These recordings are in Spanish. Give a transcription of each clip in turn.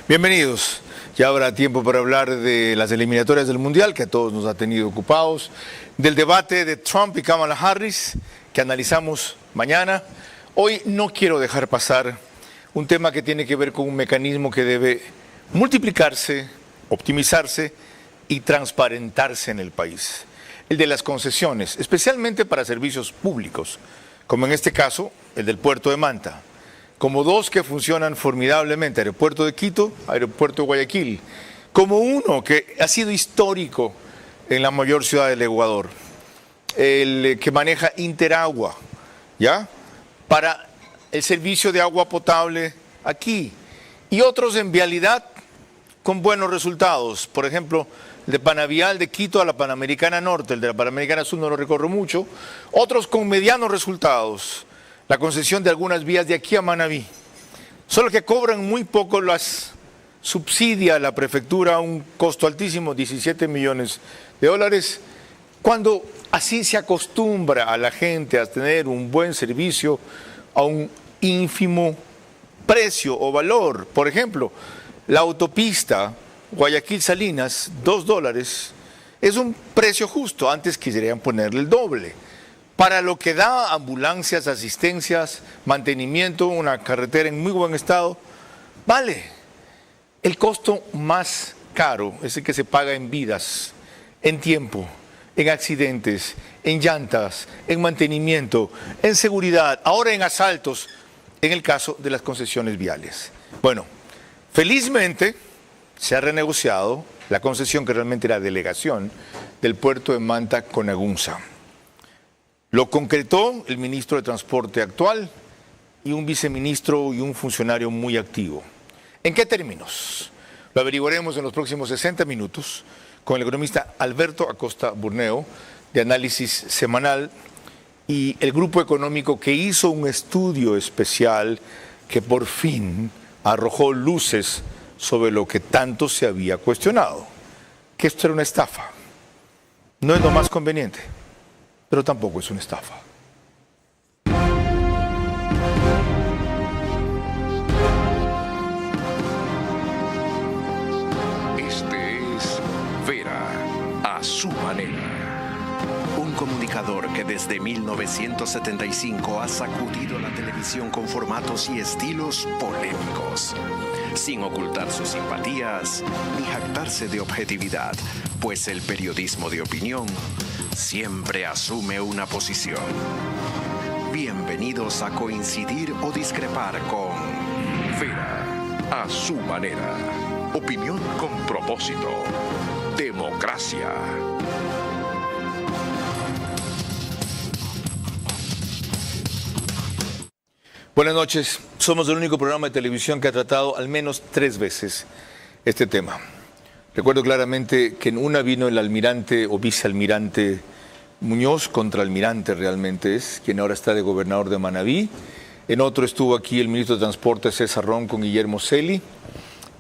Bienvenidos. Ya habrá tiempo para hablar de las eliminatorias del Mundial, que a todos nos ha tenido ocupados, del debate de Trump y Kamala Harris, que analizamos mañana. Hoy no quiero dejar pasar un tema que tiene que ver con un mecanismo que debe multiplicarse, optimizarse y transparentarse en el país. El de las concesiones, especialmente para servicios públicos, como en este caso el del puerto de Manta, como dos que funcionan formidablemente, Aeropuerto de Quito, Aeropuerto de Guayaquil, como uno que ha sido histórico en la mayor ciudad del Ecuador, el que maneja Interagua, ¿ya? Para el servicio de agua potable aquí, y otros en vialidad con buenos resultados. Por ejemplo, el de Panavial de Quito a la Panamericana Norte, el de la Panamericana Sur no lo recorro mucho, otros con medianos resultados. La concesión de algunas vías de aquí a Manabí, solo que cobran muy poco, las subsidia la prefectura a un costo altísimo, 17 millones de dólares, cuando así se acostumbra a la gente a tener un buen servicio a un ínfimo precio o valor. Por ejemplo, la autopista Guayaquil-Salinas, $2, es un precio justo. Antes quisieran ponerle el doble. Para lo que da ambulancias, asistencias, mantenimiento, una carretera en muy buen estado, vale. El costo más caro es el que se paga en vidas, en tiempo, en accidentes, en llantas, en mantenimiento, en seguridad, ahora en asaltos, en el caso de las concesiones viales. Bueno, felizmente se ha renegociado la concesión, que realmente era delegación, del puerto de Manta con Agunza. Lo concretó el ministro de Transporte actual y un viceministro y un funcionario muy activo. ¿En qué términos? Lo averiguaremos en los próximos 60 minutos con el economista Alberto Acosta Burneo, de Análisis Semanal, y el grupo económico que hizo un estudio especial que por fin arrojó luces sobre lo que tanto se había cuestionado, que esto era una estafa. No es lo más conveniente, pero tampoco es una estafa. Este es Vera a su manera. Un comunicador que desde 1975 ha sacudido la televisión con formatos y estilos polémicos, sin ocultar sus simpatías ni jactarse de objetividad, pues el periodismo de opinión siempre asume una posición. Bienvenidos a coincidir o discrepar con Vera a su manera. Opinión con propósito. Democracia. Buenas noches. Somos el único programa de televisión que ha tratado al menos 3 veces este tema. Recuerdo claramente que en una vino el almirante o vicealmirante Muñoz, contraalmirante realmente es, quien ahora está de gobernador de Manabí. En otro estuvo aquí el ministro de Transporte César Ron con Guillermo Celi.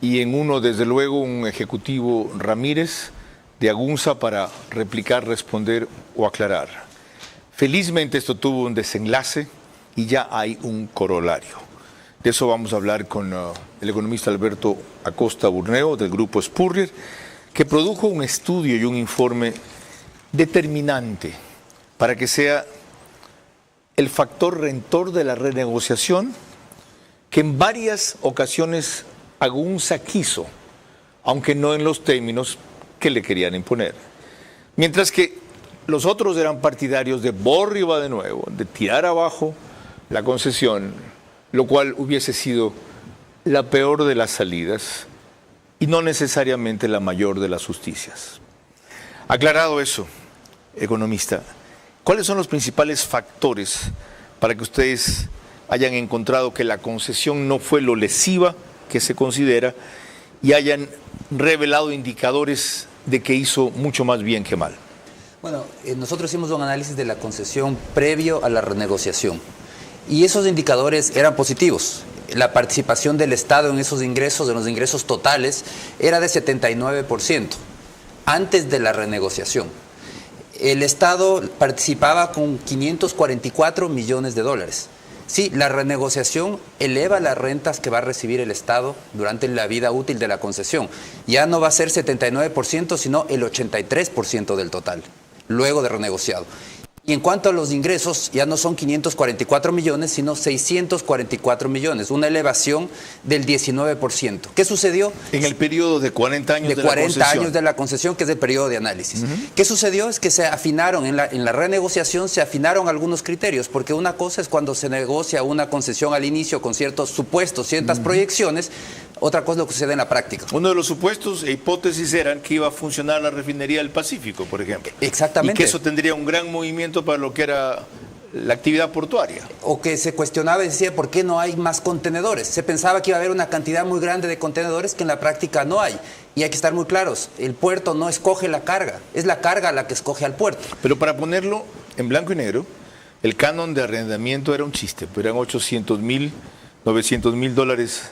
Y en uno, desde luego, un ejecutivo Ramírez de Agunza para replicar, responder o aclarar. Felizmente esto tuvo un desenlace y ya hay un corolario. De eso vamos a hablar con el economista Alberto Acosta Burneo del grupo Spurrier, que produjo un estudio y un informe determinante para que sea el factor rentor de la renegociación que en varias ocasiones Agunza quiso, aunque no en los términos que le querían imponer. Mientras que los otros eran partidarios de Borriba de nuevo, de tirar abajo la concesión, lo cual hubiese sido la peor de las salidas y no necesariamente la mayor de las justicias. Aclarado eso, economista, ¿cuáles son los principales factores para que ustedes hayan encontrado que la concesión no fue lo lesiva que se considera y hayan revelado indicadores de que hizo mucho más bien que mal? Bueno, nosotros hicimos un análisis de la concesión previo a la renegociación. Y esos indicadores eran positivos. La participación del Estado en esos ingresos, en los ingresos totales, era de 79% antes de la renegociación. El Estado participaba con $544 millones. Sí, la renegociación eleva las rentas que va a recibir el Estado durante la vida útil de la concesión. Ya no va a ser 79%, sino el 83% del total, luego de renegociado. Y en cuanto a los ingresos, ya no son 544 millones, sino 644 millones, una elevación del 19%. ¿Qué sucedió? En el periodo de 40 años de la concesión. De 40 años de la concesión, que es el periodo de análisis. ¿Qué sucedió? Es que se afinaron, en la renegociación se afinaron algunos criterios, porque una cosa es cuando se negocia una concesión al inicio con ciertos supuestos, ciertas proyecciones. Otra cosa es lo que sucede en la práctica. Uno de los supuestos e hipótesis eran que iba a funcionar la refinería del Pacífico, por ejemplo. Exactamente. Y que eso tendría un gran movimiento para lo que era la actividad portuaria. O que se cuestionaba y decía, ¿por qué no hay más contenedores? Se pensaba que iba a haber una cantidad muy grande de contenedores que en la práctica no hay. Y hay que estar muy claros, el puerto no escoge la carga, es la carga la que escoge al puerto. Pero para ponerlo en blanco y negro, el canon de arrendamiento era un chiste, pero eran 800.000, 900.000 dólares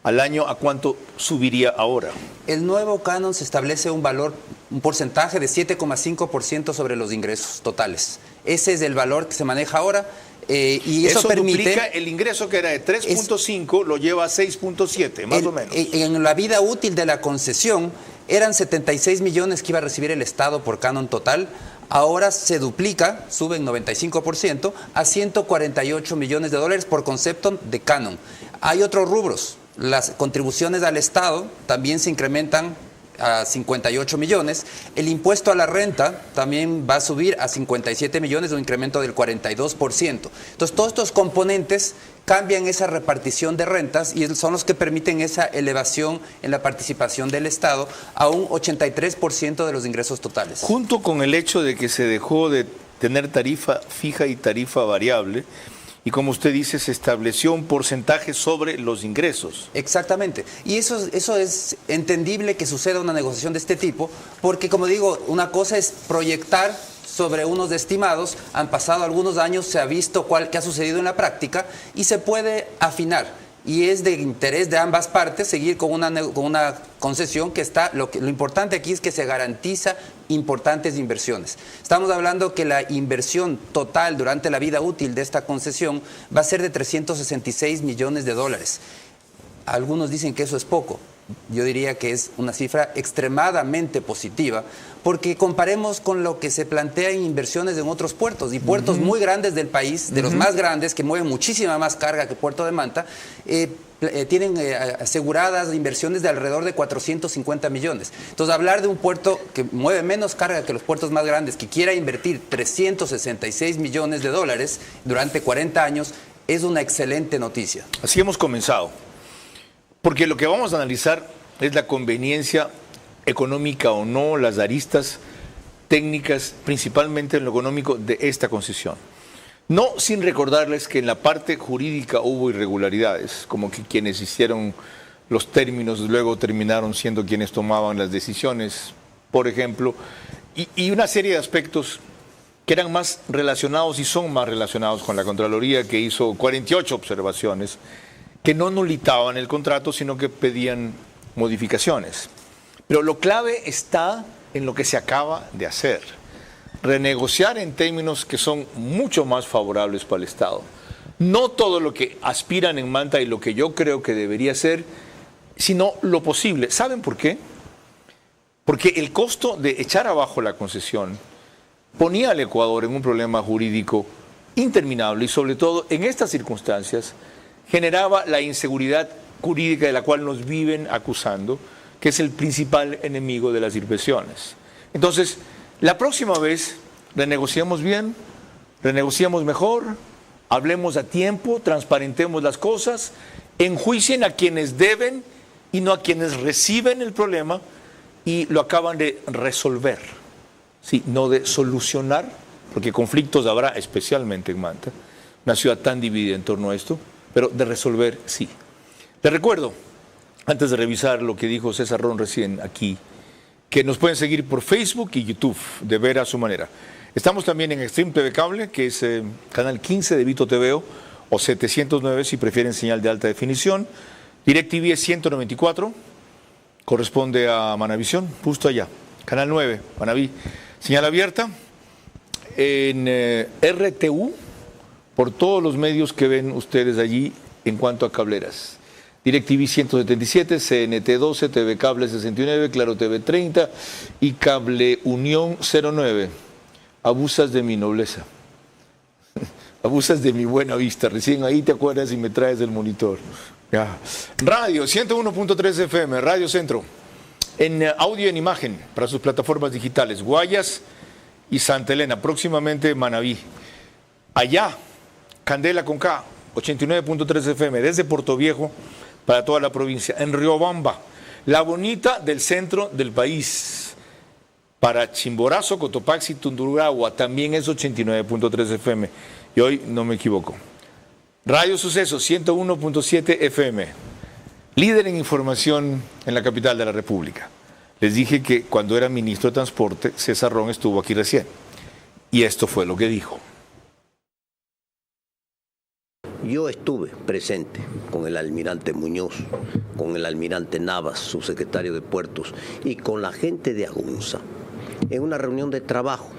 al año. ¿A cuánto subiría ahora? El nuevo canon se establece un valor, un porcentaje de 7,5% sobre los ingresos totales. Ese es el valor que se maneja ahora y eso permite... duplica el ingreso que era de 3.5, lo lleva a 6.7, más o menos. En la vida útil de la concesión eran 76 millones que iba a recibir el Estado por canon total. Ahora se duplica, sube en 95% a 148 millones de dólares por concepto de canon. Hay otros rubros. Las contribuciones al Estado también se incrementan a 58 millones. El impuesto a la renta también va a subir a 57 millones, un incremento del 42%. Entonces, todos estos componentes cambian esa repartición de rentas y son los que permiten esa elevación en la participación del Estado a un 83% de los ingresos totales. Junto con el hecho de que se dejó de tener tarifa fija y tarifa variable, y como usted dice, se estableció un porcentaje sobre los ingresos. Exactamente. Y eso es entendible que suceda una negociación de este tipo, porque como digo, una cosa es proyectar sobre unos estimados, han pasado algunos años, se ha visto qué ha sucedido en la práctica y se puede afinar. Y es de interés de ambas partes seguir con una concesión que está... Lo importante aquí es que se garantiza importantes inversiones. Estamos hablando que la inversión total durante la vida útil de esta concesión va a ser de 366 millones de dólares. Algunos dicen que eso es poco. Yo diría que es una cifra extremadamente positiva, porque comparemos con lo que se plantea en inversiones en otros puertos, y puertos muy grandes del país, de los más grandes, que mueven muchísima más carga que Puerto de Manta, tienen aseguradas inversiones de alrededor de 450 millones. Entonces, hablar de un puerto que mueve menos carga que los puertos más grandes, que quiera invertir 366 millones de dólares durante 40 años, es una excelente noticia. Así hemos comenzado. Porque lo que vamos a analizar es la conveniencia económica o no, las aristas técnicas, principalmente en lo económico, de esta concesión. No sin recordarles que en la parte jurídica hubo irregularidades, como que quienes hicieron los términos luego terminaron siendo quienes tomaban las decisiones, por ejemplo, y una serie de aspectos que eran más relacionados y son más relacionados con la Contraloría, que hizo 48 observaciones, que no nulitaban el contrato, sino que pedían modificaciones. Pero lo clave está en lo que se acaba de hacer. Renegociar en términos que son mucho más favorables para el Estado. No todo lo que aspiran en Manta y lo que yo creo que debería ser, sino lo posible. ¿Saben por qué? Porque el costo de echar abajo la concesión ponía al Ecuador en un problema jurídico interminable y sobre todo en estas circunstancias generaba la inseguridad jurídica de la cual nos viven acusando, que es el principal enemigo de las inversiones. Entonces, la próxima vez renegociemos bien, renegociemos mejor, hablemos a tiempo, transparentemos las cosas, enjuicien a quienes deben y no a quienes reciben el problema y lo acaban de resolver, sí, no de solucionar, porque conflictos habrá especialmente en Manta, una ciudad tan dividida en torno a esto, pero de resolver, sí. Les recuerdo, antes de revisar lo que dijo César Ron recién aquí, que nos pueden seguir por Facebook y YouTube, de ver a su manera. Estamos también en Extreme TV Cable, que es canal 15 de Vito TVO, o 709 si prefieren señal de alta definición. DirecTV es 194, corresponde a Manavisión, justo allá. Canal 9, Manaví, señal abierta. En RTU por todos los medios que ven ustedes allí en cuanto a cableras. DirecTV 177, CNT 12, TV Cable 69, Claro TV 30 y Cable Unión 09. Abusas de mi nobleza. Abusas de mi buena vista. Recién ahí te acuerdas y me traes el monitor. Ya. Radio 101.3 FM, Radio Centro. En audio y en imagen para sus plataformas digitales. Guayas y Santa Elena. Próximamente Manabí. Allá, Candela con K, 89.3 FM. Desde Puerto Viejo para toda la provincia. En Riobamba, la bonita del centro del país. Para Chimborazo, Cotopaxi, Tunduragua, también es 89.3 FM. Y hoy no me equivoco. Radio Sucesos, 101.7 FM. Líder en información en la capital de la República. Les dije que cuando era ministro de Transporte, César Ron estuvo aquí recién. Y esto fue lo que dijo. Yo estuve presente con el almirante Muñoz, con el almirante Navas, subsecretario de Puertos, y con la gente de Agunza, en una reunión de trabajo,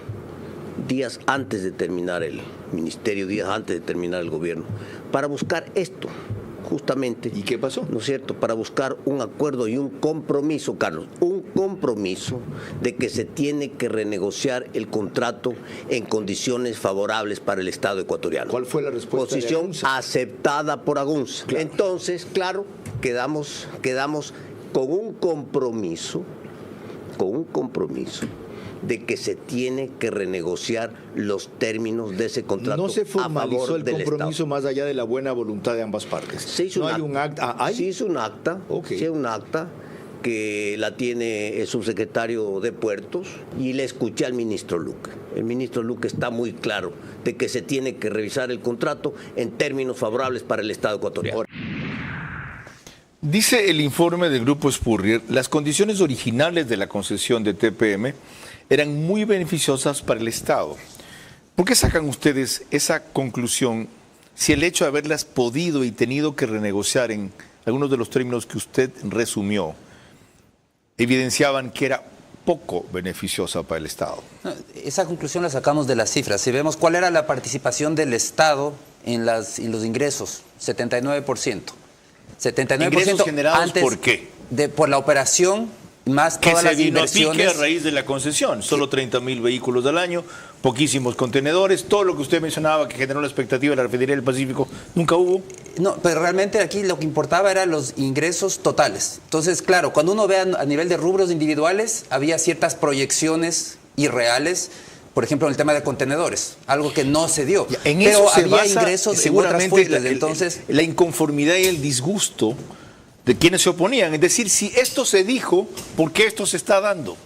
días antes de terminar el ministerio, días antes de terminar el gobierno, para buscar esto, justamente. ¿Y qué pasó? ¿No es cierto? Para buscar un acuerdo y un compromiso, Carlos, un compromiso de que se tiene que renegociar el contrato en condiciones favorables para el Estado ecuatoriano. ¿Cuál fue la respuesta? Posición aceptada por Agunza. Claro. Entonces, claro, quedamos con un compromiso de que se tiene que renegociar los términos de ese contrato. No se formalizó a favor el del compromiso Estado. Más allá de la buena voluntad de ambas partes. Se hizo un acta. ¿Hay? Sí hizo un acta. Okay. Sí, un acta que la tiene el subsecretario de Puertos y le escuché al ministro Luque. El ministro Luque está muy claro de que se tiene que revisar el contrato en términos favorables para el Estado ecuatoriano. Dice el informe del Grupo Spurrier, las condiciones originales de la concesión de TPM eran muy beneficiosas para el Estado. ¿Por qué sacan ustedes esa conclusión si el hecho de haberlas podido y tenido que renegociar en algunos de los términos que usted resumió evidenciaban que era poco beneficiosa para el Estado? Esa conclusión la sacamos de las cifras. Si vemos cuál era la participación del Estado en los ingresos, 79%. 79% ¿Ingresos generados antes por qué? Por la operación, más Que todas se las vino a inversiones. pique a raíz de la concesión. Solo 30.000 vehículos al año, poquísimos contenedores, todo lo que usted mencionaba que generó la expectativa de la refinería del Pacífico, nunca hubo. No, pero realmente aquí lo que importaba eran los ingresos totales. Entonces, claro, cuando uno ve a nivel de rubros individuales, había ciertas proyecciones irreales, por ejemplo, en el tema de contenedores, algo que no se dio. En pero eso se había basa ingresos seguramente en otras fuentes. Entonces, la inconformidad y el disgusto de quienes se oponían. Es decir, si esto se dijo, ¿por qué esto se está dando?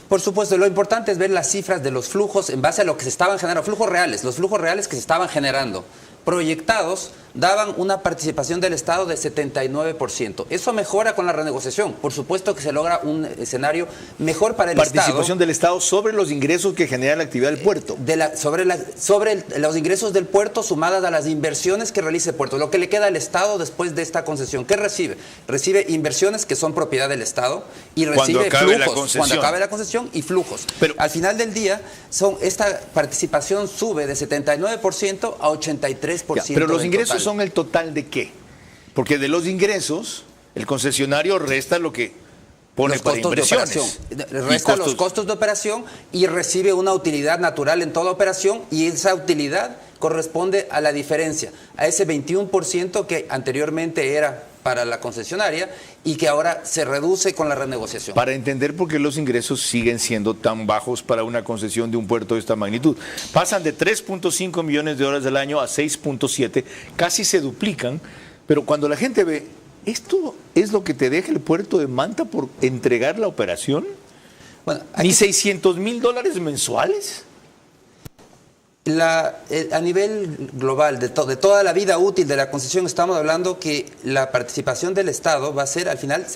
por supuesto, lo importante es ver las cifras de los flujos en base a lo que se estaban generando, flujos reales, los flujos reales que se estaban generando. Proyectados daban una participación del Estado de 79%. Eso mejora con la renegociación. Por supuesto que se logra un escenario mejor para el Estado. Participación del Estado sobre los ingresos que genera la actividad del puerto. Sobre los ingresos del puerto sumadas a las inversiones que realice el puerto. Lo que le queda al Estado después de esta concesión. ¿Qué recibe? Recibe inversiones que son propiedad del Estado y recibe flujos cuando acabe la concesión y flujos. Pero al final del día, esta participación sube de 79% a 83%. Ya, pero los ingresos son el total de qué? Porque de los ingresos, el concesionario resta lo que pone para inversiones. Resta los costos de operación y recibe una utilidad natural en toda operación, y esa utilidad corresponde a la diferencia, a ese 21% que anteriormente era para la concesionaria y que ahora se reduce con la renegociación. Para entender por qué los ingresos siguen siendo tan bajos para una concesión de un puerto de esta magnitud. Pasan de 3.5 millones de dólares al año a 6.7, casi se duplican, pero cuando la gente ve, ¿esto es lo que te deja el puerto de Manta por entregar la operación? Bueno, ¿Ni $600,000 mensuales? A nivel global, de toda la vida útil de la concesión, estamos hablando que la participación del Estado va a ser al final,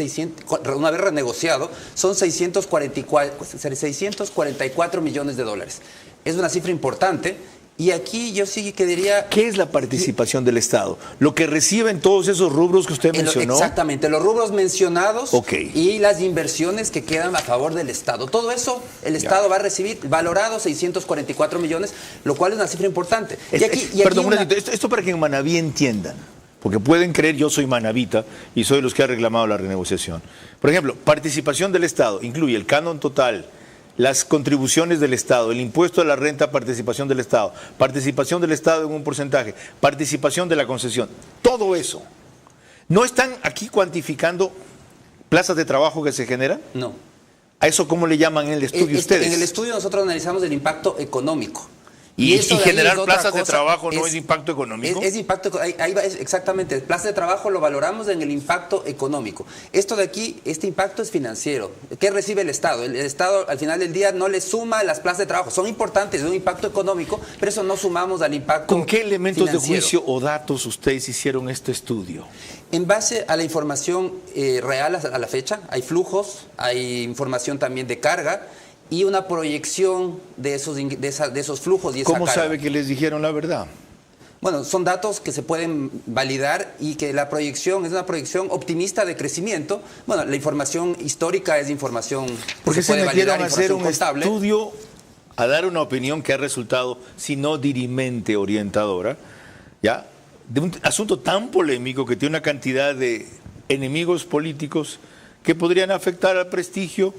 una vez renegociado, son 644 millones de dólares. Es una cifra importante Y aquí yo sí que diría... ¿Qué es la participación del Estado? Lo que reciben todos esos rubros que usted mencionó. Exactamente, los rubros mencionados Okay. y las inversiones que quedan a favor del Estado. Todo eso el Estado va a recibir valorado 644 millones, lo cual es una cifra importante. Perdón, un ratito, esto para que en Manabí entiendan, porque pueden creer, yo soy manabita y soy de los que ha reclamado la renegociación. Por ejemplo, participación del Estado incluye el canon total, las contribuciones del Estado, el impuesto a la renta, participación del Estado en un porcentaje, participación de la concesión, todo eso. ¿No están aquí cuantificando plazas de trabajo que se generan? No. ¿A eso cómo le llaman en el estudio ustedes? En el estudio nosotros analizamos el impacto económico. ¿Y generar plazas de trabajo no es impacto económico? Es impacto, ahí va, exactamente. Plazas de trabajo lo valoramos en el impacto económico. Esto de aquí, este impacto es financiero. ¿Qué recibe el Estado? El Estado al final del día no le suma las plazas de trabajo. Son importantes, es un impacto económico, pero eso no sumamos al impacto ¿Con qué elementos financiero. de juicio o datos ustedes hicieron este estudio? En base a la información real a la fecha, hay flujos, hay información también de carga, y una proyección de esos flujos y esa ¿Cómo carga. sabe que les dijeron la verdad? Bueno, son datos que se pueden validar y que la proyección es una proyección optimista de crecimiento. Bueno, la información histórica es información porque que se puede validar, metieron a hacer un contable. estudio, a dar una opinión que ha resultado, si no dirimente orientadora, ¿ya? De un asunto tan polémico que tiene una cantidad de enemigos políticos que podrían afectar al prestigio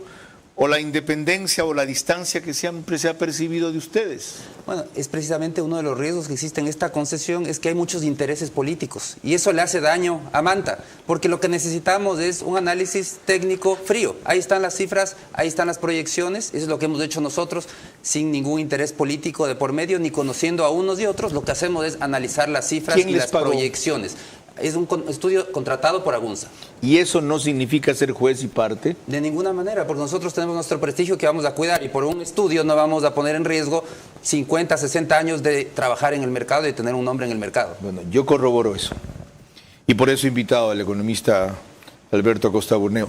o la independencia o la distancia que siempre se ha percibido de ustedes. Bueno, es precisamente uno de los riesgos que existe en esta concesión, es que hay muchos intereses políticos y eso le hace daño a Manta, porque lo que necesitamos es un análisis técnico frío. Ahí están las cifras, ahí están las proyecciones, eso es lo que hemos hecho nosotros, sin ningún interés político de por medio, ni conociendo a unos y otros. Lo que hacemos es analizar las cifras y las proyecciones. Es un estudio contratado por Agunza. ¿Y eso no significa ser juez y parte? De ninguna manera, porque nosotros tenemos nuestro prestigio que vamos a cuidar y por un estudio no vamos a poner en riesgo 50, 60 años de trabajar en el mercado y tener un nombre en el mercado. Bueno, yo corroboro eso. Y por eso he invitado al economista Alberto Acosta Burneo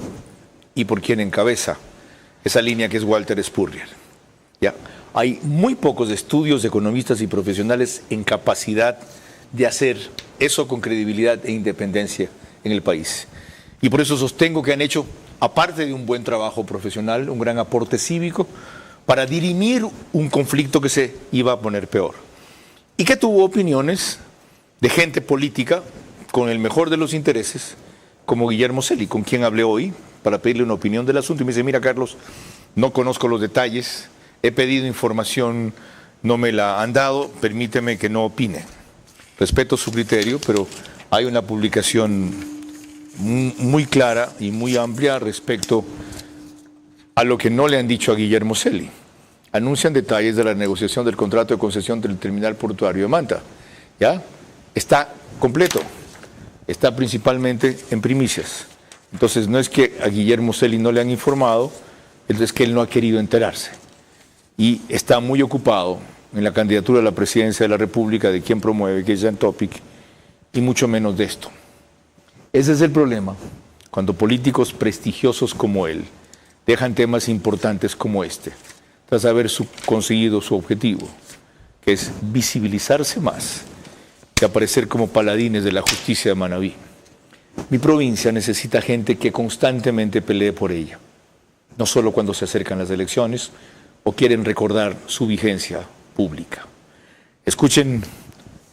y por quien encabeza esa línea que es Walter Spurrier. ¿Ya? Hay muy pocos estudios de economistas y profesionales en capacidad de hacer eso con credibilidad e independencia en el país. Y por eso sostengo que han hecho, aparte de un buen trabajo profesional, un gran aporte cívico para dirimir un conflicto que se iba a poner peor. Y que tuvo opiniones de gente política con el mejor de los intereses, como Guillermo Celi, con quien hablé hoy para pedirle una opinión del asunto. Y me dice, mira Carlos, no conozco los detalles, he pedido información, no me la han dado, permíteme que no opine. Respeto su criterio, pero hay una publicación muy clara y muy amplia respecto a lo que no le han dicho a Guillermo Celi. Anuncian detalles de la negociación del contrato de concesión del terminal portuario de Manta. ¿Ya? Está completo. Está principalmente en primicias. Entonces no es que a Guillermo Celi no le han informado, es que él no ha querido enterarse. Y está muy ocupado en la candidatura a la presidencia de la República, de quien promueve, que es Jan Topic, y mucho menos de esto. Ese es el problema, cuando políticos prestigiosos como él dejan temas importantes como este, tras haber conseguido su objetivo, que es visibilizarse más y aparecer como paladines de la justicia de Manabí. Mi provincia necesita gente que constantemente pelee por ella, no solo cuando se acercan las elecciones o quieren recordar su vigencia pública. Escuchen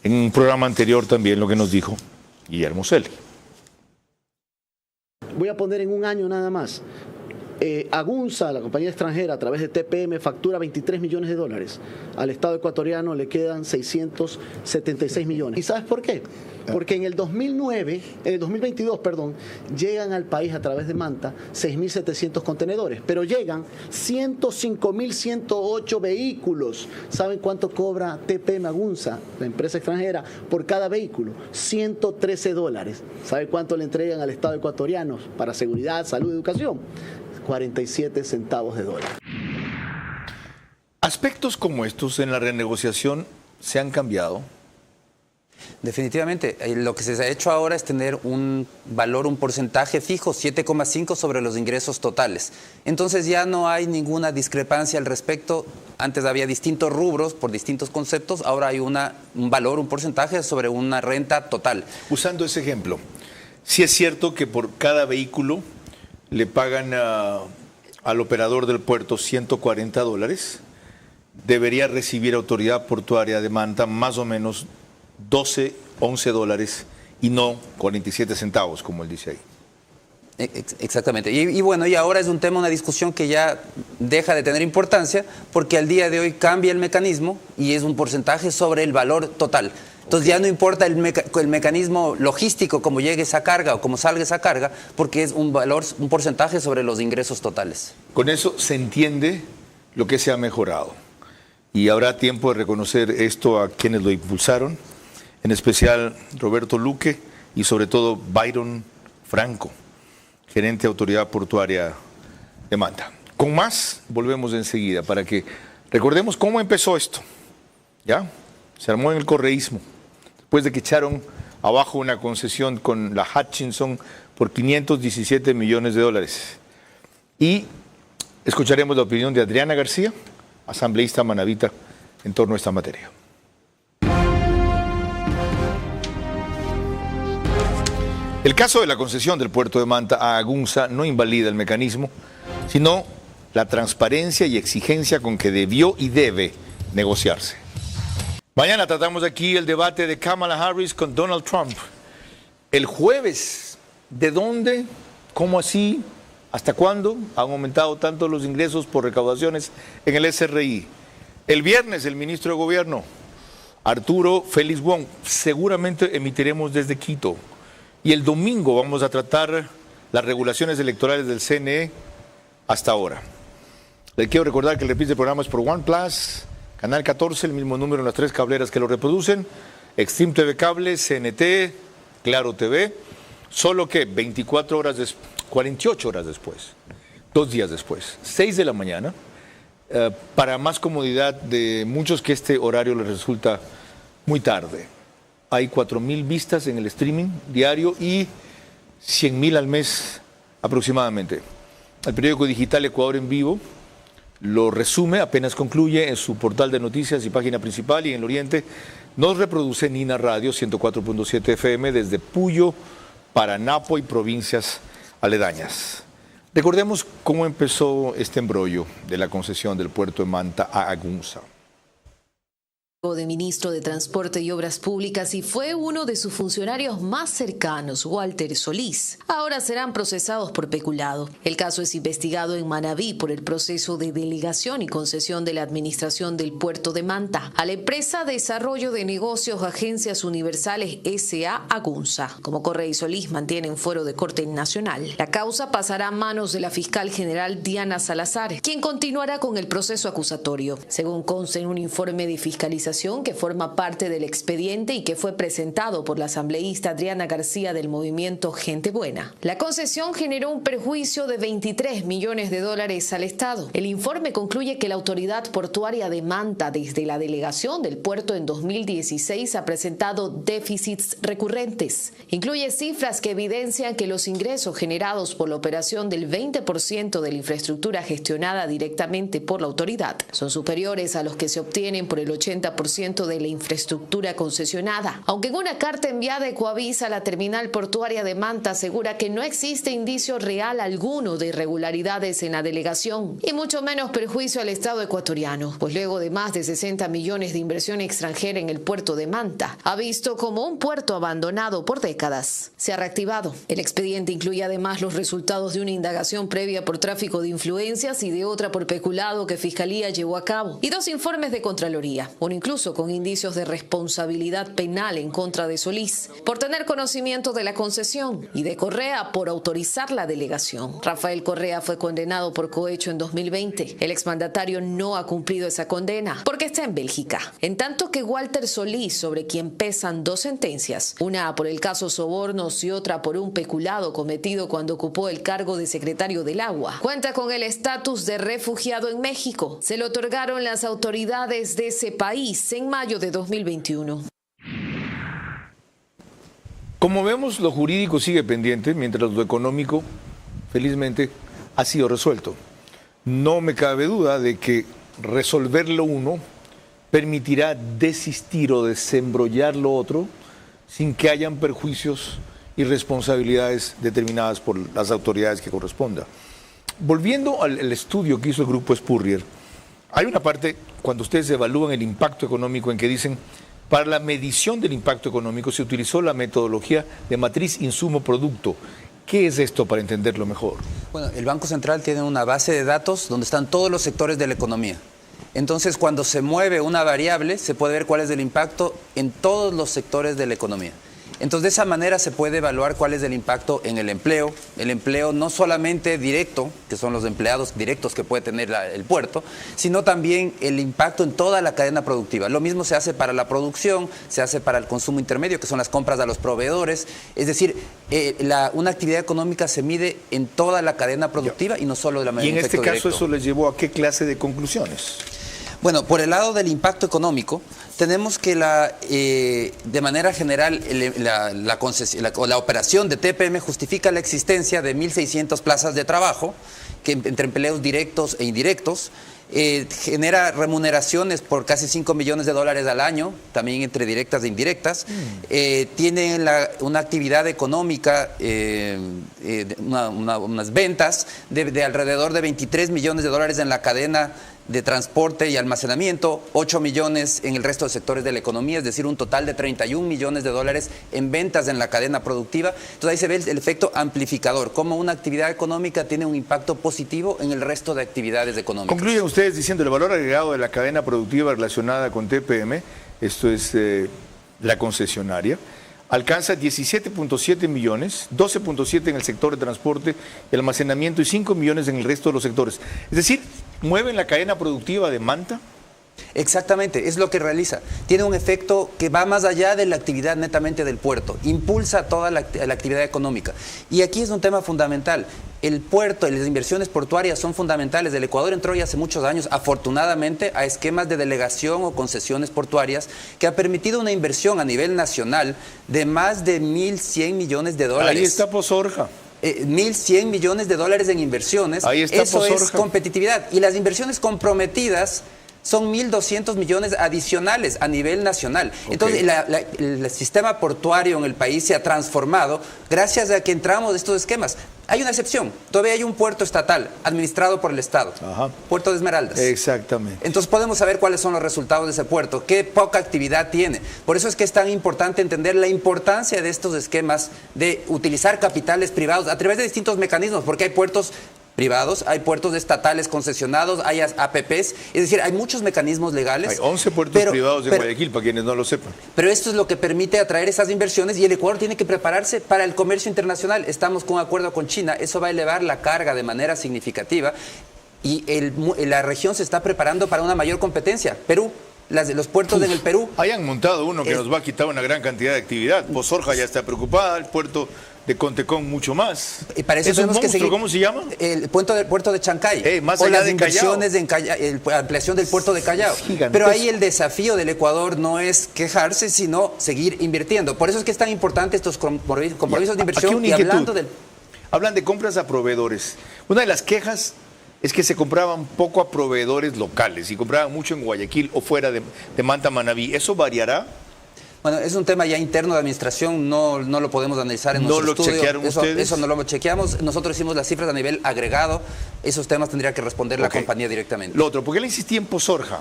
en un programa anterior también lo que nos dijo Guillermo Celi. Voy a poner en un año nada más. Agunza, la compañía extranjera, a través de TPM, factura 23 millones de dólares. Al Estado ecuatoriano le quedan 676 millones. ¿Y sabes por qué? Porque en el 2022, llegan al país a través de Manta 6.700 contenedores, pero llegan 105.108 vehículos. ¿Saben cuánto cobra TPM Agunza, la empresa extranjera, por cada vehículo? $113. ¿Sabe cuánto le entregan al Estado ecuatoriano para seguridad, salud y educación? 47 centavos de dólar. Aspectos como estos en la renegociación se han cambiado. Definitivamente, lo que se ha hecho ahora es tener un porcentaje fijo, 7,5 sobre los ingresos totales. Entonces ya no hay ninguna discrepancia al respecto. Antes había distintos rubros por distintos conceptos, ahora hay un porcentaje sobre una renta total. Usando ese ejemplo, sí es cierto que por cada vehículo le pagan al operador del puerto $140, debería recibir Autoridad Portuaria de Manta más o menos $12, $11 y no 47 centavos, como él dice ahí. Exactamente. Y bueno, y ahora es un tema, una discusión que ya deja de tener importancia porque al día de hoy cambia el mecanismo y es un porcentaje sobre el valor total. Entonces ya no importa el mecanismo logístico, cómo llegue esa carga o cómo salga esa carga, porque es un porcentaje sobre los ingresos totales. Con eso se entiende lo que se ha mejorado. Y habrá tiempo de reconocer esto a quienes lo impulsaron, en especial Roberto Luque y sobre todo Byron Franco, gerente de Autoridad Portuaria de Manta. Con más, volvemos enseguida para que recordemos cómo empezó esto. ¿Ya? Se armó en el correísmo, después de que echaron abajo una concesión con la Hutchinson por $517 millones. Y escucharemos la opinión de Adriana García, asambleísta manabita, en torno a esta materia. El caso de la concesión del puerto de Manta a Agunza no invalida el mecanismo, sino la transparencia y exigencia con que debió y debe negociarse. Mañana tratamos aquí el debate de Kamala Harris con Donald Trump. El jueves, ¿de dónde? ¿Cómo así? ¿Hasta cuándo han aumentado tanto los ingresos por recaudaciones en el SRI? El viernes, el ministro de Gobierno, Arturo Félix Wong, seguramente emitiremos desde Quito. Y el domingo vamos a tratar las regulaciones electorales del CNE hasta ahora. Les quiero recordar que el reprise de programa es por OnePlus, Canal 14, el mismo número en las 3 cableras que lo reproducen, Extreme TV Cable, CNT, Claro TV, solo que 48 horas después, 2 días después, 6 de la mañana, para más comodidad de muchos que este horario les resulta muy tarde. Hay 4,000 vistas en el streaming diario y 100,000 al mes aproximadamente. El periódico digital Ecuador en Vivo lo resume, apenas concluye en su portal de noticias y página principal, y en el Oriente nos reproduce Nina Radio 104.7 FM desde Puyo, Paranapo y provincias aledañas. Recordemos cómo empezó este embrollo de la concesión del puerto de Manta a Agunza. De ministro de Transporte y Obras Públicas y fue uno de sus funcionarios más cercanos, Walter Solís. Ahora serán procesados por peculado. El caso es investigado en Manabí por el proceso de delegación y concesión de la administración del puerto de Manta a la empresa Desarrollo de Negocios Agencias Universales S.A. Agunza. Como Correa y Solís mantienen fuero de corte nacional, la causa pasará a manos de la fiscal general Diana Salazar, quien continuará con el proceso acusatorio. Según consta en un informe de fiscalización que forma parte del expediente y que fue presentado por la asambleísta Adriana García del movimiento Gente Buena, la concesión generó un perjuicio de $23 millones al Estado. El informe concluye que la Autoridad Portuaria de Manta, desde la delegación del puerto en 2016, ha presentado déficits recurrentes. Incluye cifras que evidencian que los ingresos generados por la operación del 20% de la infraestructura gestionada directamente por la autoridad son superiores a los que se obtienen por el 80% de la infraestructura concesionada, aunque en una carta enviada a Ecoavis a la terminal portuaria de Manta asegura que no existe indicio real alguno de irregularidades en la delegación y mucho menos perjuicio al Estado ecuatoriano, pues luego de más de 60 millones de inversión extranjera en el puerto de Manta, ha visto como un puerto abandonado por décadas se ha reactivado. El expediente incluye además los resultados de una indagación previa por tráfico de influencias y de otra por peculado que Fiscalía llevó a cabo, y 2 informes de Contraloría, uno incluso con indicios de responsabilidad penal en contra de Solís por tener conocimiento de la concesión y de Correa por autorizar la delegación. Rafael Correa fue condenado por cohecho en 2020. El exmandatario no ha cumplido esa condena porque está en Bélgica. En tanto que Walter Solís, sobre quien pesan 2 sentencias, una por el caso sobornos y otra por un peculado cometido cuando ocupó el cargo de secretario del Agua, cuenta con el estatus de refugiado en México. Se lo otorgaron las autoridades de ese país en mayo de 2021. Como vemos, lo jurídico sigue pendiente, mientras lo económico, felizmente, ha sido resuelto. No me cabe duda de que resolver lo uno permitirá desistir o desembrollar lo otro sin que hayan perjuicios y responsabilidades determinadas por las autoridades que corresponda. Volviendo al estudio que hizo el grupo Spurrier, hay una parte cuando ustedes evalúan el impacto económico en que dicen, para la medición del impacto económico se utilizó la metodología de matriz insumo-producto. ¿Qué es esto para entenderlo mejor? Bueno, el Banco Central tiene una base de datos donde están todos los sectores de la economía. Entonces, cuando se mueve una variable, se puede ver cuál es el impacto en todos los sectores de la economía. Entonces, de esa manera se puede evaluar cuál es el impacto en el empleo no solamente directo, que son los empleados directos que puede tener el puerto, sino también el impacto en toda la cadena productiva. Lo mismo se hace para la producción, se hace para el consumo intermedio, que son las compras a los proveedores. Es decir, una actividad económica se mide en toda la cadena productiva y no solo de la manera. Y en este caso, ¿eso les llevó a qué clase de conclusiones? Bueno, por el lado del impacto económico, tenemos que de manera general la operación de TPM justifica la existencia de 1.600 plazas de trabajo, que entre empleos directos e indirectos, genera remuneraciones por casi $5 millones al año, también entre directas e indirectas, tiene una actividad económica, unas ventas de alrededor de $23 millones en la cadena de transporte y almacenamiento, 8 millones en el resto de sectores de la economía, es decir, un total de $31 millones en ventas en la cadena productiva. Entonces ahí se ve el efecto amplificador, cómo una actividad económica tiene un impacto positivo en el resto de actividades económicas. Concluyen ustedes diciendo el valor agregado de la cadena productiva relacionada con TPM, esto es la concesionaria, alcanza 17.7 millones, 12.7 en el sector de transporte y almacenamiento y 5 millones en el resto de los sectores. Es decir, ¿mueven la cadena productiva de Manta? Exactamente, es lo que realiza. Tiene un efecto que va más allá de la actividad netamente del puerto, impulsa toda la actividad económica. Y aquí es un tema fundamental. El puerto y las inversiones portuarias son fundamentales. El Ecuador entró ya hace muchos años, afortunadamente, a esquemas de delegación o concesiones portuarias que ha permitido una inversión a nivel nacional de más de 1.100 millones. Ahí está Posorja. 1.100 millones en inversiones. Ahí está Eso Posorja. Es competitividad. Y las inversiones comprometidas son 1.200 millones adicionales a nivel nacional. Okay. Entonces, el sistema portuario en el país se ha transformado gracias a que entramos de estos esquemas. Hay una excepción. Todavía hay un puerto estatal administrado por el Estado. Ajá. Puerto de Esmeraldas. Exactamente. Entonces podemos saber cuáles son los resultados de ese puerto, qué poca actividad tiene. Por eso es que es tan importante entender la importancia de estos esquemas de utilizar capitales privados a través de distintos mecanismos, porque hay puertos privados, hay puertos estatales concesionados, hay APPs, es decir, hay muchos mecanismos legales. Hay 11 puertos privados de Guayaquil, para quienes no lo sepan. Pero esto es lo que permite atraer esas inversiones y el Ecuador tiene que prepararse para el comercio internacional. Estamos con un acuerdo con China, eso va a elevar la carga de manera significativa y la región se está preparando para una mayor competencia. Perú. Los puertos en el Perú. Hayan montado uno que nos va a quitar una gran cantidad de actividad. Posorja ya está preocupada, el puerto de Contecón mucho más. Y para eso tenemos que seguir. ¿Cómo se llama? El puerto de Chancay. Más o allá las de inversiones en la ampliación del puerto de Callao. Pero ahí el desafío del Ecuador no es quejarse, sino seguir invirtiendo. Por eso es que es tan importante estos compromisos de inversión. Y hablando del... Hablan de compras a proveedores. Una de las quejas es que se compraban poco a proveedores locales y compraban mucho en Guayaquil o fuera de Manta, Manabí. ¿Eso variará? Bueno, es un tema ya interno de administración, no lo podemos analizar en nuestro estudio. ¿No lo chequearon ustedes? Eso no lo chequeamos. Nosotros hicimos las cifras a nivel agregado. Esos temas tendría que responder la compañía directamente. Lo otro, ¿por qué le insistí en Posorja?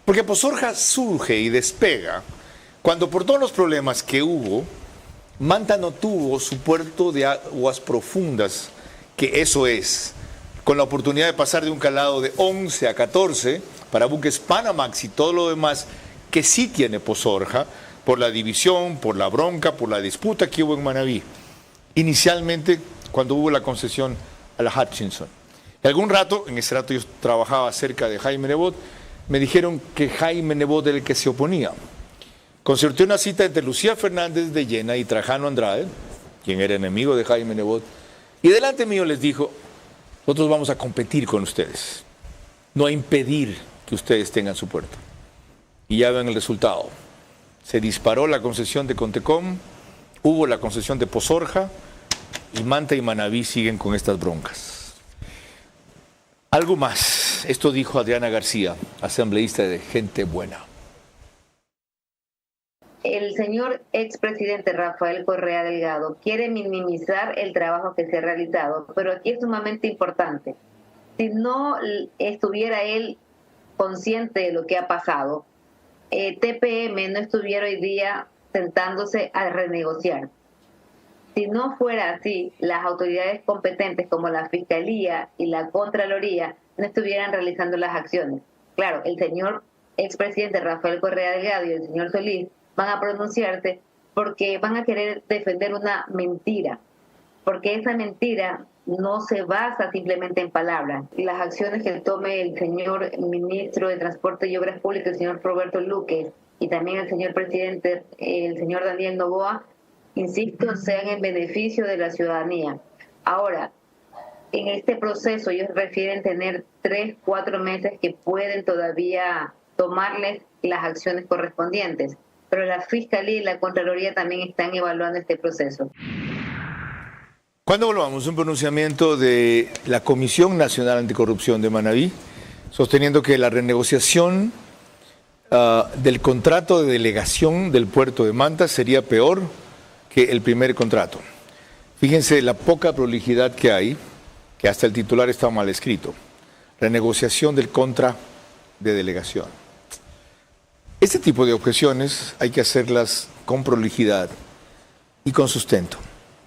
Porque Posorja surge y despega cuando por todos los problemas que hubo, Manta no tuvo su puerto de aguas profundas, que eso es, con la oportunidad de pasar de un calado de 11 a 14 para buques Panamax y todo lo demás, que sí tiene Posorja, por la división, por la bronca, por la disputa que hubo en Manabí. Inicialmente, cuando hubo la concesión a la Hutchinson. Y algún rato, en ese rato yo trabajaba cerca de Jaime Nebot, me dijeron que Jaime Nebot era el que se oponía. Concerté una cita entre Lucía Fernández de Llena y Trajano Andrade, quien era enemigo de Jaime Nebot, y delante mío les dijo, nosotros vamos a competir con ustedes, no a impedir que ustedes tengan su puerto. Y ya ven el resultado. Se disparó la concesión de Contecom, hubo la concesión de Pozorja y Manta y Manabí siguen con estas broncas. Algo más, esto dijo Adriana García, asambleísta de Gente Buena. El señor expresidente Rafael Correa Delgado quiere minimizar el trabajo que se ha realizado, pero aquí es sumamente importante. Si no estuviera él consciente de lo que ha pasado, TPM no estuviera hoy día sentándose a renegociar. Si no fuera así, las autoridades competentes como la Fiscalía y la Contraloría no estuvieran realizando las acciones. Claro, el señor expresidente Rafael Correa Delgado y el señor Solís van a pronunciarse porque van a querer defender una mentira, porque esa mentira no se basa simplemente en palabras. Las acciones que tome el señor ministro de Transporte y Obras Públicas, el señor Roberto Luque, y también el señor presidente, el señor Daniel Noboa, insisto, sean en beneficio de la ciudadanía. Ahora, en este proceso ellos refieren tener 3-4 meses que pueden todavía tomarles las acciones correspondientes, pero la Fiscalía y la Contraloría también están evaluando este proceso. Cuando volvamos, un pronunciamiento de la Comisión Nacional Anticorrupción de Manabí, sosteniendo que la renegociación del contrato de delegación del puerto de Manta sería peor que el primer contrato. Fíjense la poca prolijidad que hay, que hasta el titular está mal escrito. Renegociación del contra de delegación. Este tipo de objeciones hay que hacerlas con prolijidad y con sustento,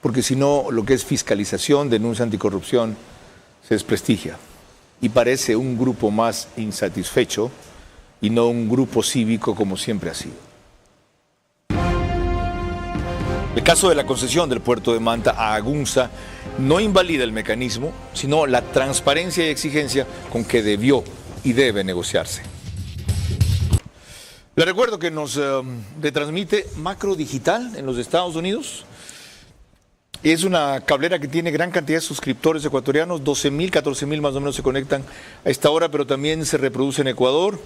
porque si no, lo que es fiscalización, denuncia anticorrupción, se desprestigia y parece un grupo más insatisfecho y no un grupo cívico como siempre ha sido. El caso de la concesión del puerto de Manta a Agunza no invalida el mecanismo, sino la transparencia y exigencia con que debió y debe negociarse. Le recuerdo que nos retransmite Macro Digital en los Estados Unidos. Es una cablera que tiene gran cantidad de suscriptores ecuatorianos, 12.000, 14.000 más o menos se conectan a esta hora, pero también se reproduce en Ecuador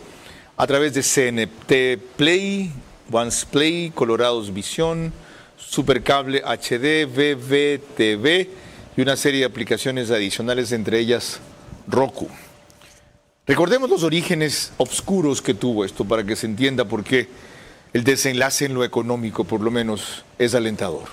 a través de CNT Play, Once Play, Colorados Visión, Supercable HD, VVTV y una serie de aplicaciones adicionales, entre ellas Roku. Recordemos los orígenes oscuros que tuvo esto para que se entienda por qué el desenlace en lo económico, por lo menos, es alentador.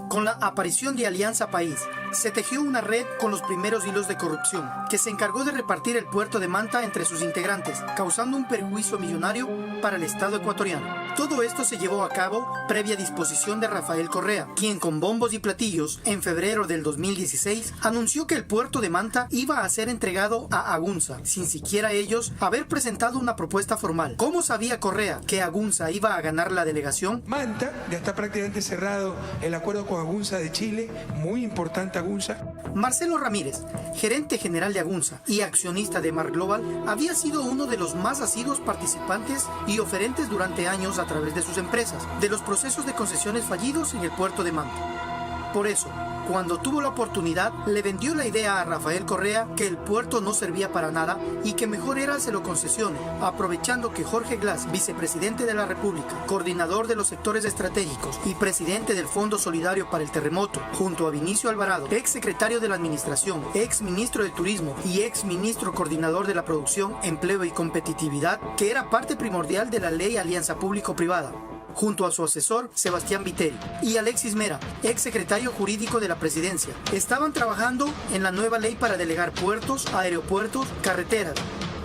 Con la aparición de Alianza País, se tejió una red con los primeros hilos de corrupción, que se encargó de repartir el puerto de Manta entre sus integrantes, causando un perjuicio millonario para el Estado ecuatoriano. Todo esto se llevó a cabo previa disposición de Rafael Correa, quien con bombos y platillos, en febrero del 2016, anunció que el puerto de Manta iba a ser entregado a Agunza, sin siquiera ellos haber presentado una propuesta formal. ¿Cómo sabía Correa que Agunza iba a ganar la delegación? Manta, ya está prácticamente cerrado el acuerdo con Agunza de Chile, muy importante Agunza. Marcelo Ramírez, gerente general de Agunza y accionista de Mar Global, había sido uno de los más asiduos participantes y oferentes durante años a través de sus empresas, de los procesos de concesiones fallidos en el puerto de Manta. Por eso, cuando tuvo la oportunidad, le vendió la idea a Rafael Correa que el puerto no servía para nada y que mejor era se lo concesione, aprovechando que Jorge Glass, vicepresidente de la República, coordinador de los sectores estratégicos y presidente del Fondo Solidario para el Terremoto, junto a Vinicio Alvarado, ex secretario de la Administración, ex ministro de Turismo y ex ministro coordinador de la Producción, Empleo y Competitividad, que era parte primordial de la ley Alianza Público-Privada, junto a su asesor Sebastián Viteri y Alexis Mera, ex secretario jurídico de la presidencia. Estaban trabajando en la nueva ley para delegar puertos, aeropuertos, carreteras,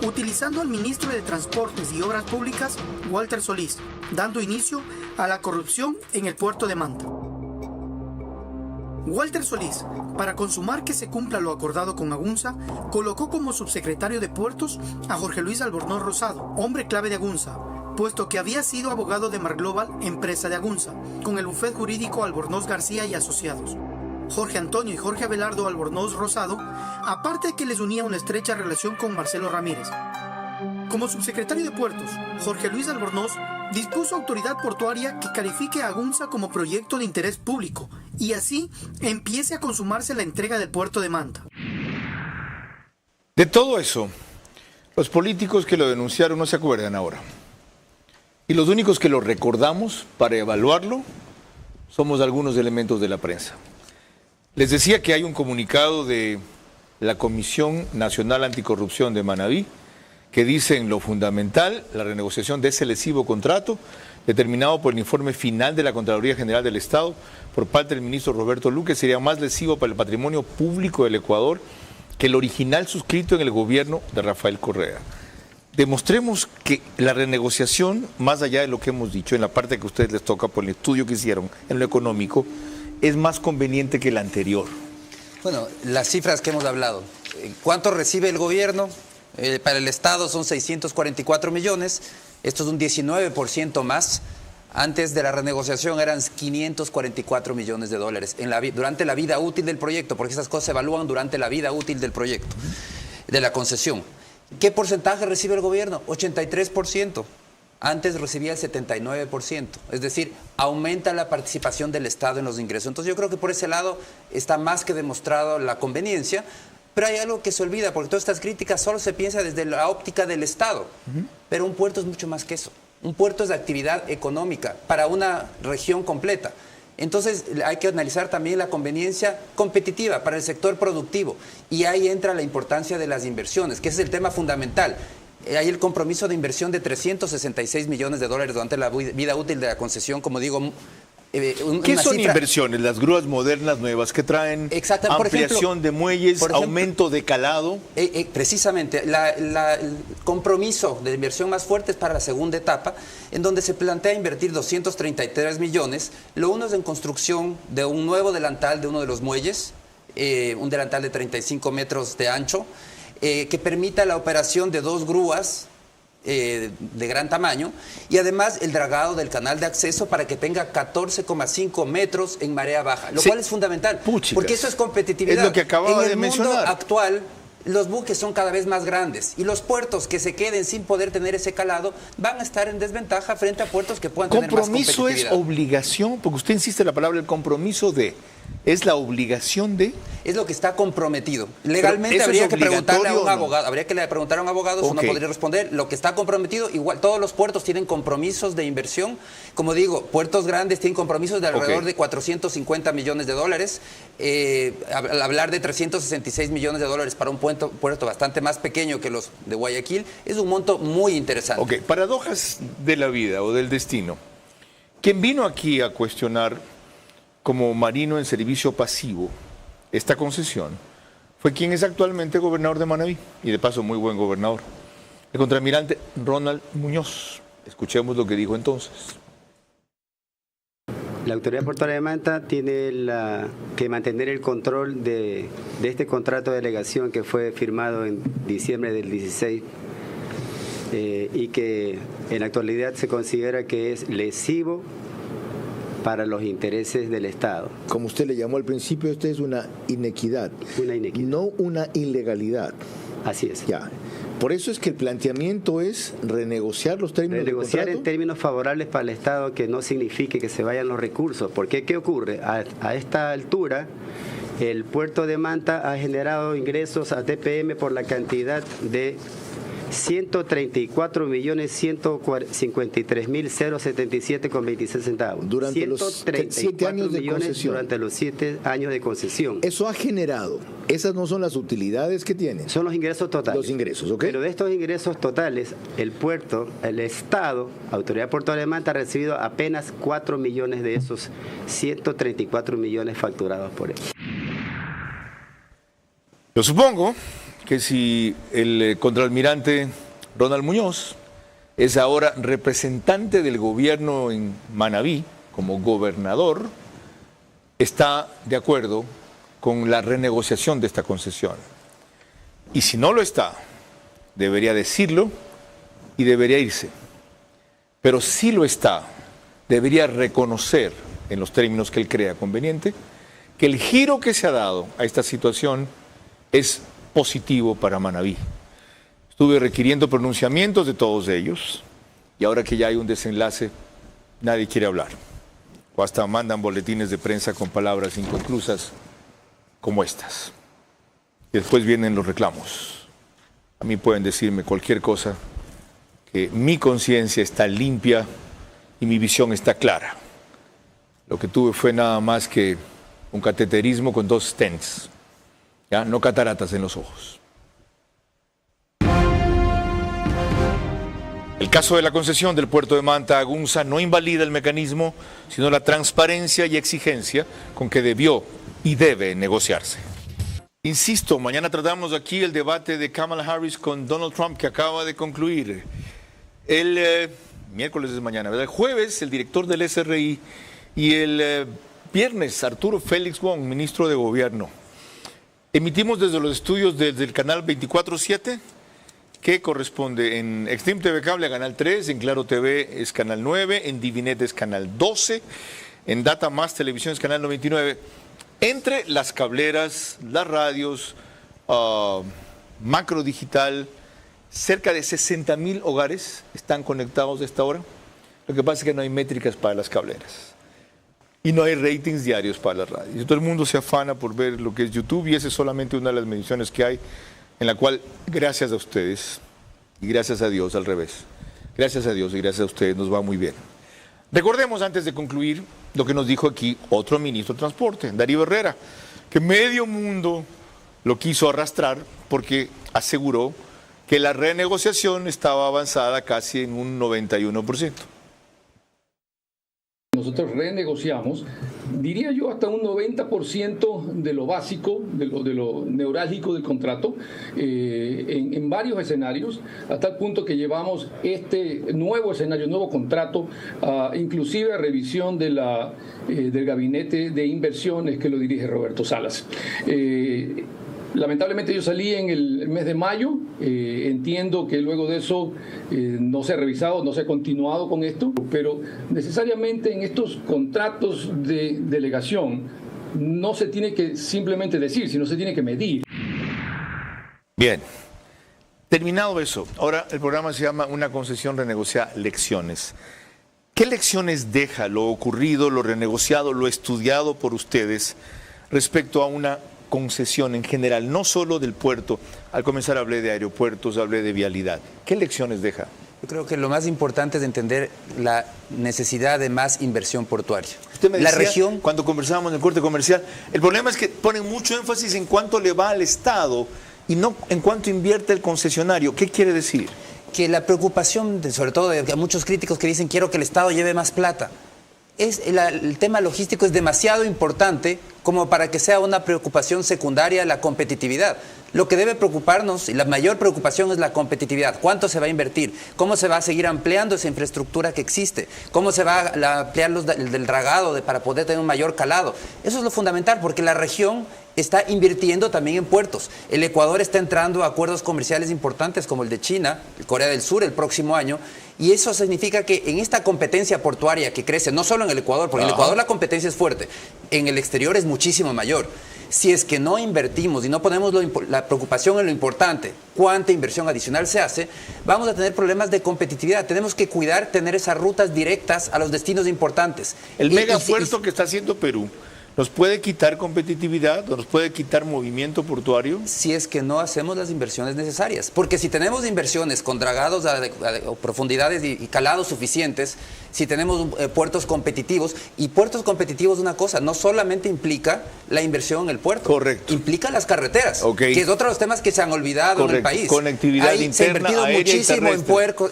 utilizando al ministro de Transportes y Obras Públicas, Walter Solís, dando inicio a la corrupción en el puerto de Manta. Walter Solís, para consumar que se cumpla lo acordado con Agunza, colocó como subsecretario de Puertos a Jorge Luis Albornoz Rosado, hombre clave de Agunza, puesto que había sido abogado de Mar Global, empresa de Agunza, con el bufet jurídico Albornoz García y Asociados. Jorge Antonio y Jorge Abelardo Albornoz Rosado, aparte de que les unía una estrecha relación con Marcelo Ramírez. Como subsecretario de Puertos, Jorge Luis Albornoz dispuso a Autoridad Portuaria que califique a Agunza como proyecto de interés público y así empiece a consumarse la entrega del puerto de Manta. De todo eso, Los políticos que lo denunciaron no se acuerdan ahora. Y los únicos que lo recordamos para evaluarlo somos algunos elementos de la prensa. Les decía que hay un comunicado de la Comisión Nacional Anticorrupción de Manabí que dice en lo fundamental la renegociación de ese lesivo contrato determinado por el informe final de la Contraloría General del Estado por parte del ministro Roberto Luque sería más lesivo para el patrimonio público del Ecuador que el original suscrito en el gobierno de Rafael Correa. Demostremos que la renegociación, más allá de lo que hemos dicho, en la parte que a ustedes les toca por el estudio que hicieron en lo económico, es más conveniente que la anterior. Bueno, las cifras que hemos hablado. ¿Cuánto recibe el gobierno? Para el Estado son 644 millones. Esto es un 19% más. Antes de la renegociación eran 544 millones de dólares durante la vida útil del proyecto, porque esas cosas se evalúan durante la vida útil del proyecto, de la concesión. ¿Qué porcentaje recibe el gobierno? 83%. Antes recibía el 79%. Es decir, aumenta la participación del Estado en los ingresos. Entonces yo creo que por ese lado está más que demostrado la conveniencia. Pero hay algo que se olvida, porque todas estas críticas solo se piensa desde la óptica del Estado. Pero un puerto es mucho más que eso. Un puerto es de actividad económica para una región completa. Entonces hay que analizar también la conveniencia competitiva para el sector productivo. Y ahí entra la importancia de las inversiones, que ese es el tema fundamental. Hay el compromiso de inversión de 366 millones de dólares durante la vida útil de la concesión, como digo. ¿Qué son inversiones? Las grúas modernas nuevas que traen ampliación de muelles, aumento de calado. Precisamente, el compromiso de inversión más fuerte es para la segunda etapa, en donde se plantea invertir 233 millones. Lo uno es en construcción de un nuevo delantal de uno de los muelles, un delantal de 35 metros de ancho, que permita la operación de 2 grúas de gran tamaño y además el dragado del canal de acceso para que tenga 14,5 metros en marea baja, lo cual es fundamental, porque eso es competitividad. Es lo que acababa de mencionar. En el mundo actual, los buques son cada vez más grandes y los puertos que se queden sin poder tener ese calado van a estar en desventaja frente a puertos que puedan tener más competitividad. ¿Compromiso es obligación? Porque usted insiste en la palabra el compromiso de... ¿Es la obligación de...? Es lo que está comprometido. Legalmente habría que preguntarle a un abogado. Habría que preguntar a un abogado, eso no podría responder. Lo que está comprometido, igual todos los puertos tienen compromisos de inversión. Como digo, puertos grandes tienen compromisos de alrededor de 450 millones de dólares. Al hablar de 366 millones de dólares para un puerto bastante más pequeño que los de Guayaquil, es un monto muy interesante. Ok, paradojas de la vida o del destino. ¿Quién vino aquí a cuestionar como marino en servicio pasivo esta concesión fue quien es actualmente gobernador de Manabí, y de paso muy buen gobernador, el contraalmirante Ronald Muñoz? Escuchemos lo que dijo entonces. La Autoridad Portuaria de Manta tiene que mantener el control de este contrato de delegación que fue firmado en diciembre del 16 y que en la actualidad se considera que es lesivo para los intereses del Estado. Como usted le llamó al principio, esto es una inequidad. Una inequidad. No una ilegalidad. Así es. Ya. Por eso es que el planteamiento es renegociar los términos del contrato. Renegociar en términos favorables para el Estado, que no signifique que se vayan los recursos. Porque ¿qué ocurre? A esta altura, el puerto de Manta ha generado ingresos a TPM por la cantidad de 134.153.077,26 centavos. Durante los 7 años de concesión. Durante los 7 años de concesión. Eso ha generado. Esas no son las utilidades que tienen. Son los ingresos totales. Los ingresos, ¿ok? Pero de estos ingresos totales, el puerto, el Estado, Autoridad Portuaria de Manta, ha recibido apenas 4 millones de esos 134 millones facturados por él. Yo supongo que si el contraalmirante Ronald Muñoz es ahora representante del gobierno en Manabí, como gobernador, está de acuerdo con la renegociación de esta concesión. Y si no lo está, debería decirlo y debería irse. Pero si lo está, debería reconocer, en los términos que él crea conveniente, que el giro que se ha dado a esta situación es positivo para Manabí. Estuve requiriendo pronunciamientos de todos ellos y ahora que ya hay un desenlace, nadie quiere hablar. O hasta mandan boletines de prensa con palabras inconclusas como estas. Y después vienen los reclamos. A mí pueden decirme cualquier cosa, que mi conciencia está limpia y mi visión está clara. Lo que tuve fue nada más que un cateterismo con 2 stents, ¿ya? No cataratas en los ojos. El caso de la concesión del puerto de Manta a Agunza no invalida el mecanismo, sino la transparencia y exigencia con que debió y debe negociarse. Insisto, mañana tratamos aquí el debate de Kamala Harris con Donald Trump que acaba de concluir. El miércoles es mañana, ¿verdad? El jueves el director del SRI y el viernes Arturo Félix Wong, ministro de Gobierno. Emitimos desde los estudios desde el canal 24/7, que corresponde en Extreme TV Cable a Canal 3, en Claro TV es Canal 9, en Divinet es Canal 12, en Data Más Televisión es Canal 99. Entre las cableras, las radios, macro digital, cerca de 60,000 hogares están conectados a esta hora. Lo que pasa es que no hay métricas para las cableras y no hay ratings diarios para las radios. Y todo el mundo se afana por ver lo que es YouTube y esa es solamente una de las mediciones que hay, en la cual, gracias a ustedes y gracias a Dios, al revés, gracias a Dios y gracias a ustedes nos va muy bien. Recordemos antes de concluir lo que nos dijo aquí otro ministro de Transporte, Darío Herrera, que medio mundo lo quiso arrastrar porque aseguró que la renegociación estaba avanzada casi en un 91%. Nosotros renegociamos, diría yo, hasta un 90% de lo básico, de lo neurálgico del contrato, en varios escenarios, hasta el punto que llevamos este nuevo escenario, nuevo contrato, inclusive a revisión del gabinete de inversiones que lo dirige Roberto Salas. Lamentablemente yo salí en el mes de mayo, entiendo que luego de eso no se ha revisado, no se ha continuado con esto, pero necesariamente en estos contratos de delegación no se tiene que simplemente decir, sino se tiene que medir. Bien, terminado eso, ahora el programa se llama Una concesión renegociada, lecciones. ¿Qué lecciones deja lo ocurrido, lo renegociado, lo estudiado por ustedes respecto a una concesión en general, no solo del puerto? Al comenzar hablé de aeropuertos, hablé de vialidad. ¿Qué lecciones deja? Yo creo que lo más importante es entender la necesidad de más inversión portuaria. Usted me decía, la región, cuando conversábamos en el corte comercial, el problema es que ponen mucho énfasis en cuánto le va al Estado y no en cuánto invierte el concesionario. ¿Qué quiere decir? Que la preocupación, sobre todo de muchos críticos que dicen quiero que el Estado lleve más plata, el tema logístico es demasiado importante como para que sea una preocupación secundaria la competitividad. Lo que debe preocuparnos, y la mayor preocupación, es la competitividad. ¿Cuánto se va a invertir? ¿Cómo se va a seguir ampliando esa infraestructura que existe? ¿Cómo se va a ampliar el del dragado para poder tener un mayor calado? Eso es lo fundamental, porque la región está invirtiendo también en puertos. El Ecuador está entrando a acuerdos comerciales importantes como el de China, Corea del Sur el próximo año, y eso significa que en esta competencia portuaria que crece, no solo en el Ecuador, porque en el Ecuador la competencia es fuerte, en el exterior es muchísimo mayor. Si es que no invertimos y no ponemos la preocupación en lo importante, cuánta inversión adicional se hace, vamos a tener problemas de competitividad. Tenemos que cuidar, tener esas rutas directas a los destinos importantes. El megapuerto que está haciendo Perú, ¿nos puede quitar competitividad o nos puede quitar movimiento portuario? Si es que no hacemos las inversiones necesarias. Porque si tenemos inversiones con dragados a profundidades y calados suficientes, si tenemos puertos competitivos, y puertos competitivos, una cosa, no solamente implica la inversión en el puerto. Correcto. Implica las carreteras, okay, que es otro de los temas que se han olvidado. Correcto. En el país. Conectividad Ahí interna, se ha invertido muchísimo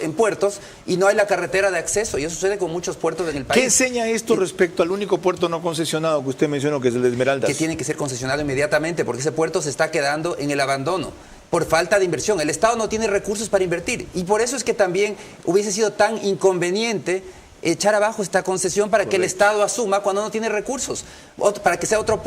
en puertos y no hay la carretera de acceso, y eso sucede con muchos puertos en el país. ¿Qué enseña esto respecto al único puerto no concesionado que usted mencionó, que es el de Esmeraldas? Que tiene que ser concesionado inmediatamente, porque ese puerto se está quedando en el abandono por falta de inversión. El Estado no tiene recursos para invertir, y por eso es que también hubiese sido tan inconveniente echar abajo esta concesión para que el Estado asuma cuando no tiene recursos, para que sea otro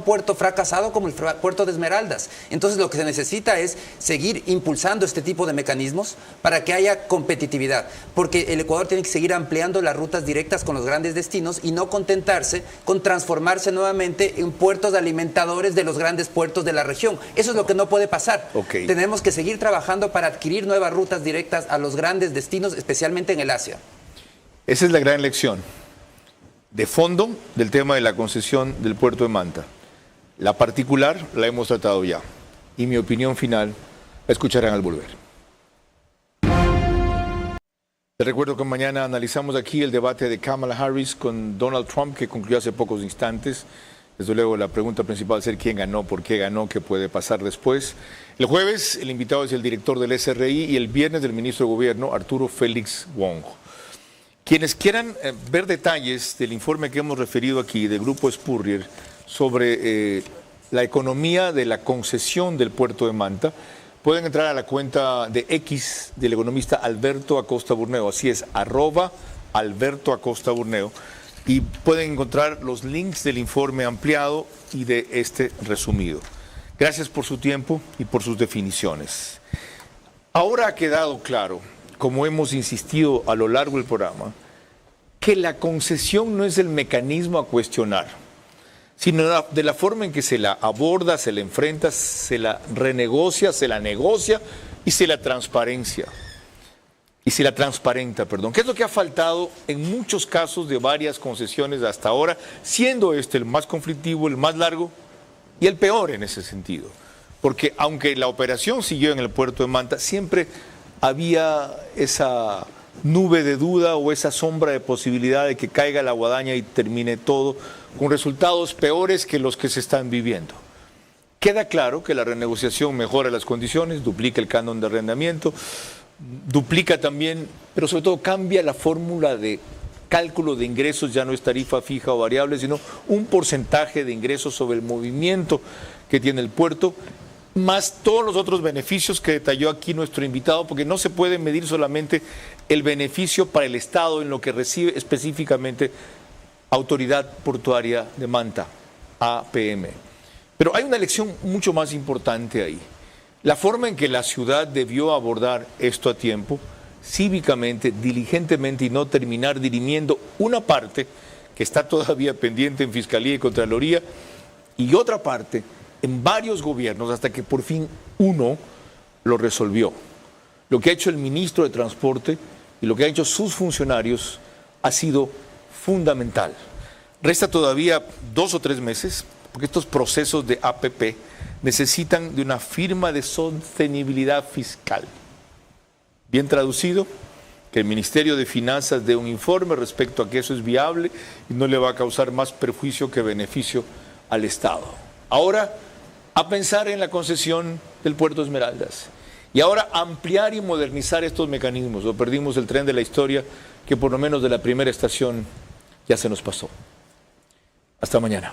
puerto fracasado como el puerto de Esmeraldas. Entonces lo que se necesita es seguir impulsando este tipo de mecanismos para que haya competitividad, porque el Ecuador tiene que seguir ampliando las rutas directas con los grandes destinos y no contentarse con transformarse nuevamente en puertos alimentadores de los grandes puertos de la región. Eso es lo que no puede pasar. Okay. Tenemos que seguir trabajando para adquirir nuevas rutas directas a los grandes destinos, especialmente en el Asia. Esa es la gran lección de fondo del tema de la concesión del puerto de Manta. La particular la hemos tratado ya. Y mi opinión final La escucharán al volver. Les recuerdo que mañana analizamos aquí el debate de Kamala Harris con Donald Trump, que concluyó hace pocos instantes. Desde luego la pregunta principal va a ser quién ganó, por qué ganó, qué puede pasar después. El jueves el invitado es el director del SRI y el viernes el ministro de Gobierno, Arturo Félix Wong. Quienes quieran ver detalles del informe que hemos referido aquí del Grupo Spurrier sobre la economía de la concesión del puerto de Manta, pueden entrar a la cuenta de X del economista Alberto Acosta Burneo, así es, @Alberto Acosta Burneo, y pueden encontrar los links del informe ampliado y de este resumido. Gracias por su tiempo y por sus definiciones. Ahora ha quedado claro, como hemos insistido a lo largo del programa, que la concesión no es el mecanismo a cuestionar, sino de la forma en que se la aborda, se la enfrenta, se la renegocia, se la negocia y se la transparenta, ¿Qué es lo que ha faltado en muchos casos de varias concesiones hasta ahora, siendo este el más conflictivo, el más largo y el peor en ese sentido? Porque aunque la operación siguió en el puerto de Manta, siempre había esa nube de duda o esa sombra de posibilidad de que caiga la guadaña y termine todo con resultados peores que los que se están viviendo. Queda claro que la renegociación mejora las condiciones, duplica el canon de arrendamiento, duplica también, pero sobre todo cambia la fórmula de cálculo de ingresos, ya no es tarifa fija o variable, sino un porcentaje de ingresos sobre el movimiento que tiene el puerto, más todos los otros beneficios que detalló aquí nuestro invitado, porque no se puede medir solamente el beneficio para el Estado en lo que recibe específicamente Autoridad Portuaria de Manta, APM. Pero hay una lección mucho más importante ahí. La forma en que la ciudad debió abordar esto a tiempo, cívicamente, diligentemente, y no terminar dirimiendo una parte que está todavía pendiente en Fiscalía y Contraloría y otra parte en varios gobiernos hasta que por fin uno lo resolvió. Lo que ha hecho el ministro de Transporte y lo que han hecho sus funcionarios ha sido fundamental. Resta todavía 2 o 3 meses, porque estos procesos de APP necesitan de una firma de sostenibilidad fiscal. Bien traducido, que el Ministerio de Finanzas dé un informe respecto a que eso es viable y no le va a causar más perjuicio que beneficio al Estado. Ahora, a pensar en la concesión del Puerto Esmeraldas. Y ahora ampliar y modernizar estos mecanismos. O perdimos el tren de la historia que por lo menos de la primera estación ya se nos pasó. Hasta mañana.